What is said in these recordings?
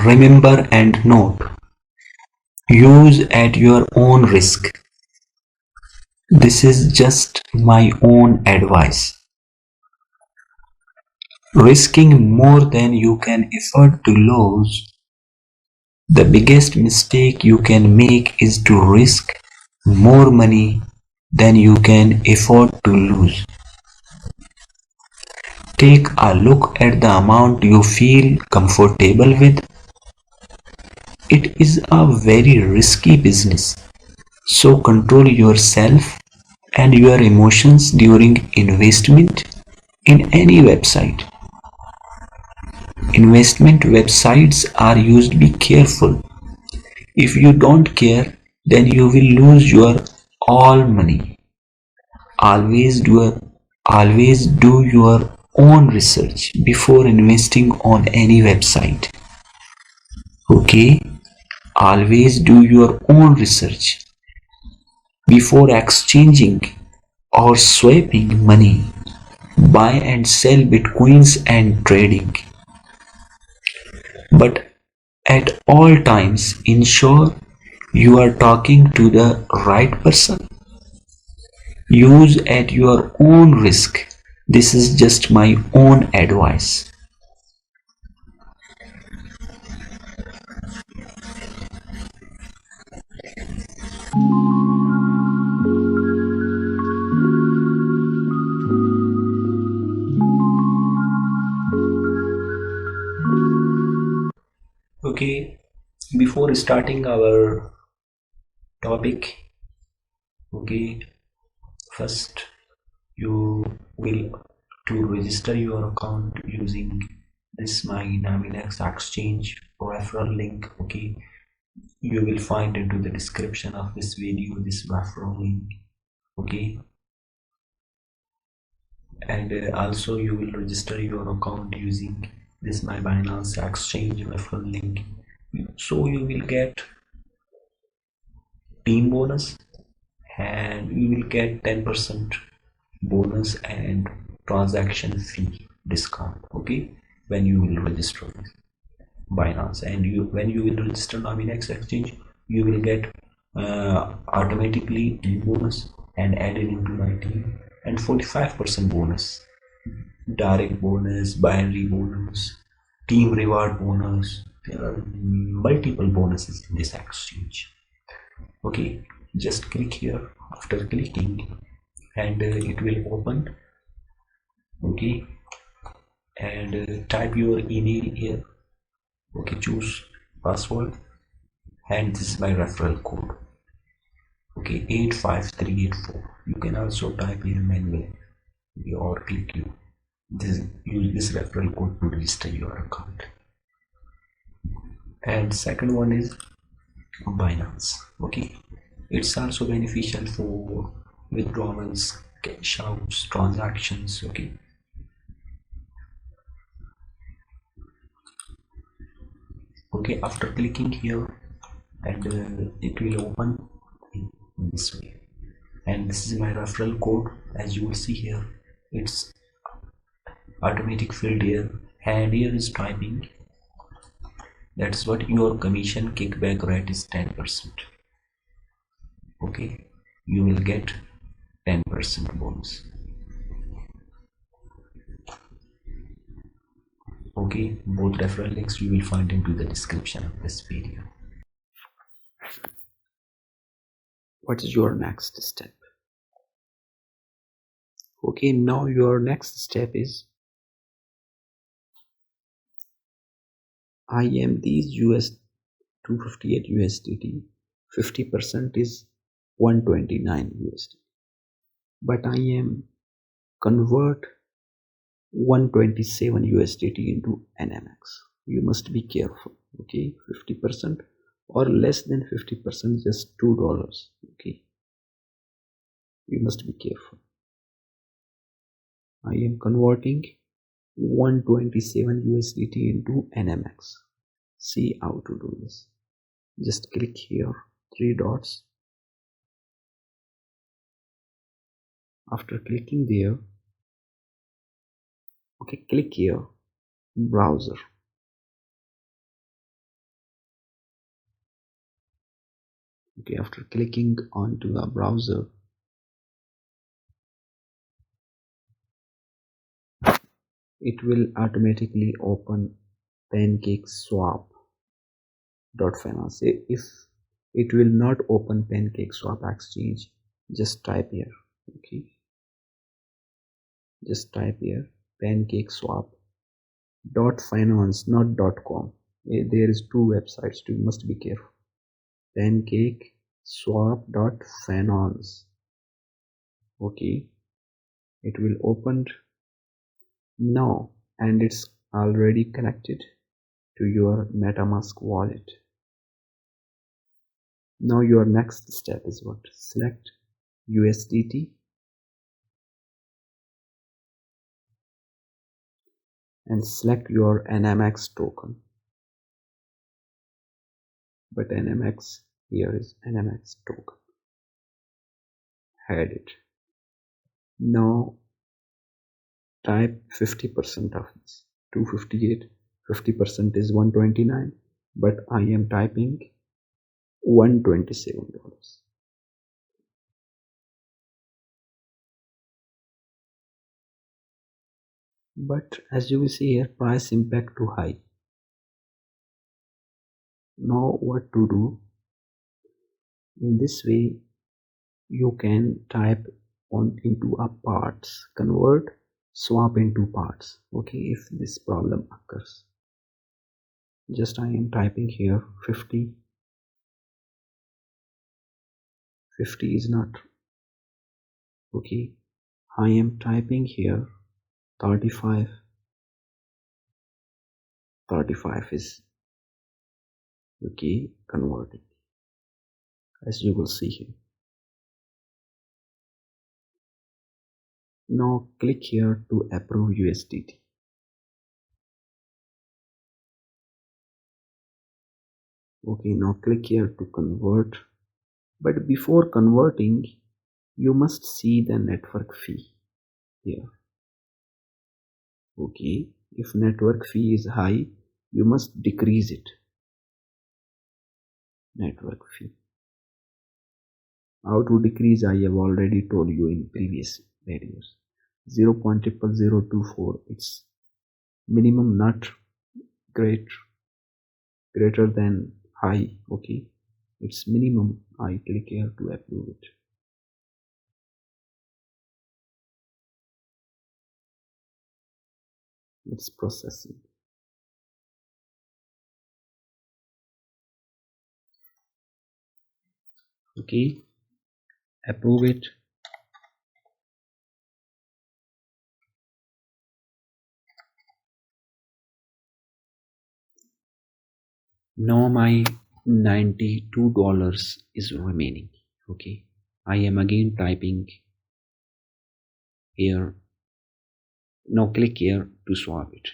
remember and note, use at your own risk. This is just my own advice. Risking more than you can afford to lose. The biggest mistake you can make is to risk more money than you can afford to lose. Take a look at the amount you feel comfortable with. It is a very risky business, so control yourself and your emotions during investment in any website. Investment websites are used. Be careful. If you don't care, then you will lose your all money. Always do your own research before investing on any website. Okay? Always do your own research before exchanging or swapping money. Buy and sell bitcoins and trading. But at all times, ensure you are talking to the right person. Use at your own risk. This is just my own advice. Okay, before starting our topic, okay, first you will to register your account using this my NMX exchange referral link. Okay, you will find into the description of this video this referral link. Okay, and also you will register your account using this my Binance exchange referral link, so you will get team bonus and you will get 10% bonus and transaction fee discount. Okay, when you will register with Binance, and when you will register NMX exchange, you will get automatically bonus and added into my team, and 45% bonus, direct bonus, binary bonus, team reward bonus. There are multiple bonuses in this exchange. Okay, just click here. After clicking, and it will open. Okay, and type your email here. Okay, choose password, and this is my referral code. Okay, 85384. You can also type here manually or click you. Use this referral code to register your account. And second one is Binance. Okay, it's also beneficial for withdrawals, cash outs, transactions. Okay, after clicking here, and it will open in this way, and this is my referral code. As you will see here, it's automatic filled here, and here is typing. That's what your commission kickback rate is, 10%. Okay, you will get 10% bonus. Okay, both referral links you will find into the description of this video. What is your next step? Okay, now your next step is I am these US 258 USDT, 50% is 129 USDT, but I am convert 127 USDT into NMX. You must be careful. Okay, 50% or less than 50%, just $2. Okay, you must be careful. I am converting 127 USDT into NMX. See how to do this. Just click here, 3 dots. After clicking there, okay, click here, browser. Okay, after clicking onto the browser, it will automatically open PancakeSwap.finance. If it will not open PancakeSwap exchange, just type here. Okay, just type here PancakeSwap.finance, not .com. There is two websites, you must be careful. PancakeSwap.finance. Okay, it will open now, and it's already connected to your Metamask wallet. Now your next step is what? Select USDT and select your NMX token. But NMX, here is NMX token. Add it. Now type 50% of this. 258, 50% is 129, but I am typing $127. But as you will see here, price impact too high. Now what to do? In this way, you can type on into a parts, convert, swap into parts. Okay, if this problem occurs, just I am typing here 50 is not okay. I am typing here 35 is okay. Converting, as you will see here. Now click here to approve USDT. Okay, now click here to convert, but before converting you must see the network fee here. Okay, if network fee is high, you must decrease it. Network fee, how to decrease, I have already told you in previous videos. 0.00024, it's minimum, not greater than high. Okay, it's minimum. I click here to approve it. It's processing. Okay, approve it. Now my $92 is remaining. Okay, I am again typing here. Now click here to swap it.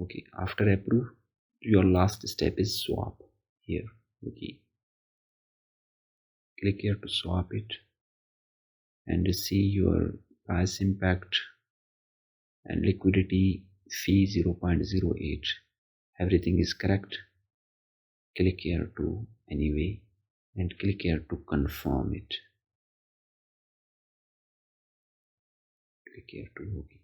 Okay, after approve, your last step is swap here. Okay, click here to swap it and see your price impact and liquidity fee 0.08. Everything is correct. Click here to anyway and click here to confirm it. Click here to OK.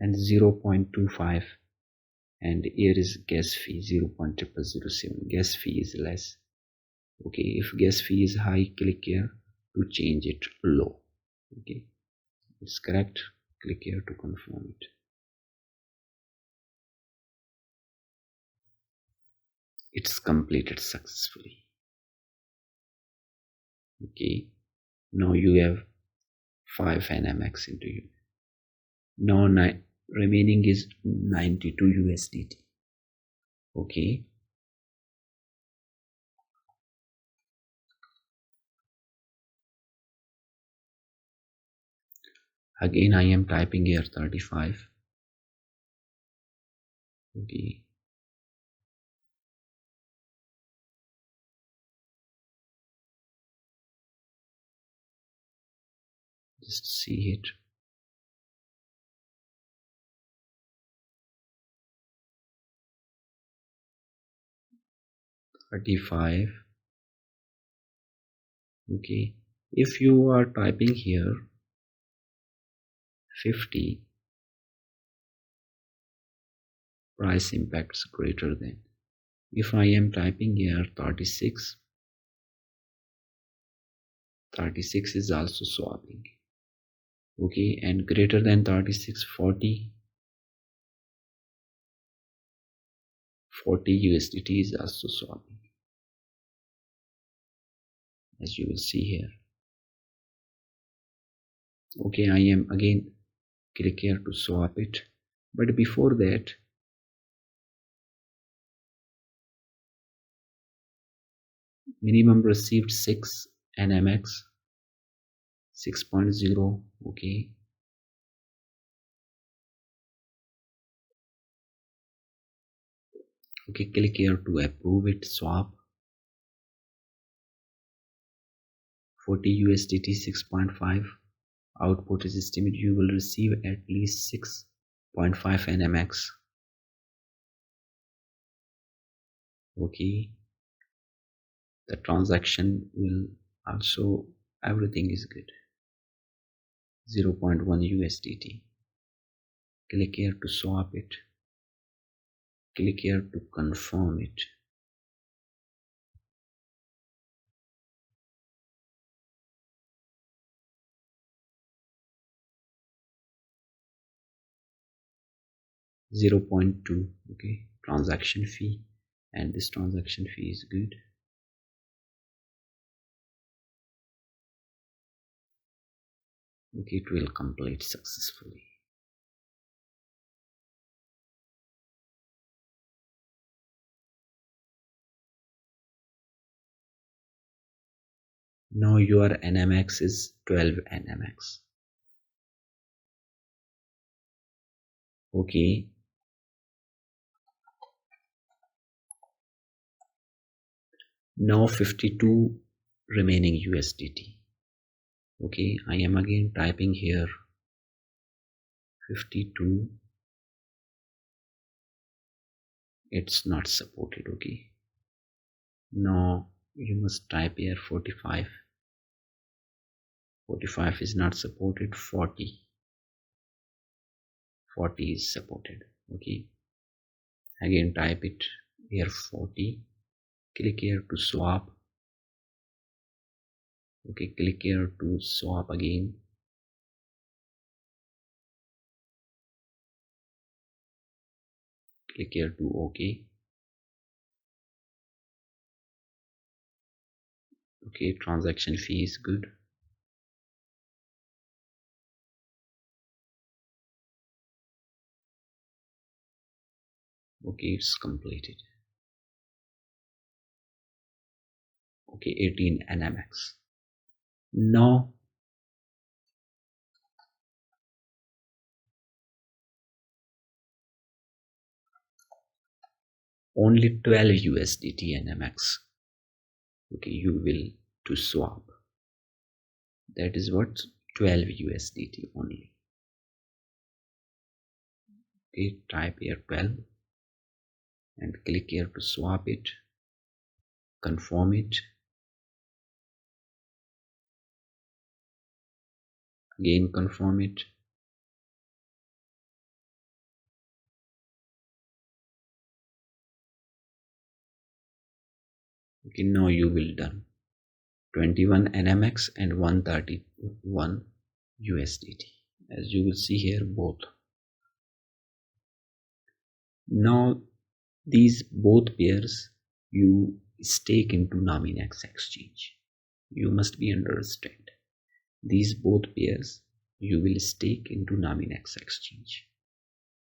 And 0.25, and here is gas fee 0.0007. Gas fee is less. Okay, if gas fee is high, click here to change it low. Okay, it's correct. Click here to confirm it. It's completed successfully. Okay, now you have 5 NMX into you. Now remaining is 92 USDT. Okay, again I am typing here 35. Okay, just see it. 35. Okay, if you are typing here 50, price impacts greater than. If I am typing here 36, 36 is also swapping. Okay, and greater than 36, 40, 40 USDT is also swapping, as you will see here. Okay, I am again click here to swap it, but before that minimum received 6 NMX 6.0. Okay, okay, click here to approve it. Swap 40 USDT 6.5. Output is estimated you will receive at least 6.5 NMX. Okay, the transaction will also, everything is good. 0.1 USDT. Click here to swap it. Click here to confirm it. $0.2. Okay, transaction fee, and this transaction fee is good. Okay, it will complete successfully. Now your NMX is 12 NMX. Okay, now 52 remaining USDT. Okay, I am again typing here 52. It's not supported. Okay, now you must type here 45. 45 is not supported. 40 is supported. Okay, again type it here 40. Click here to swap. Okay, click here to swap again. Click here to OK. Okay, transaction fee is good. Okay, it's completed. Okay, 18 NMX. Now only 12 USDT NMX. Okay, you will to swap. That is what 12 USDT only. Okay, type here 12 and click here to swap it. Confirm it. Again confirm it. Okay, now you will done 21 NMX and 131 USDT, as you will see here both. Now these both pairs you stake into NMX exchange. You must be understand. These both pairs you will stake into NMX exchange.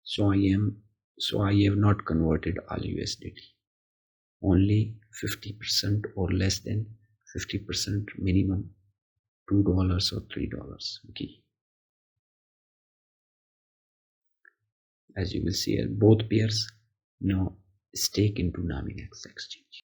So I have not converted all USDT. Only 50% or less than 50% minimum, $2 or $3. Okay, as you will see here both pairs now stake into NMX exchange.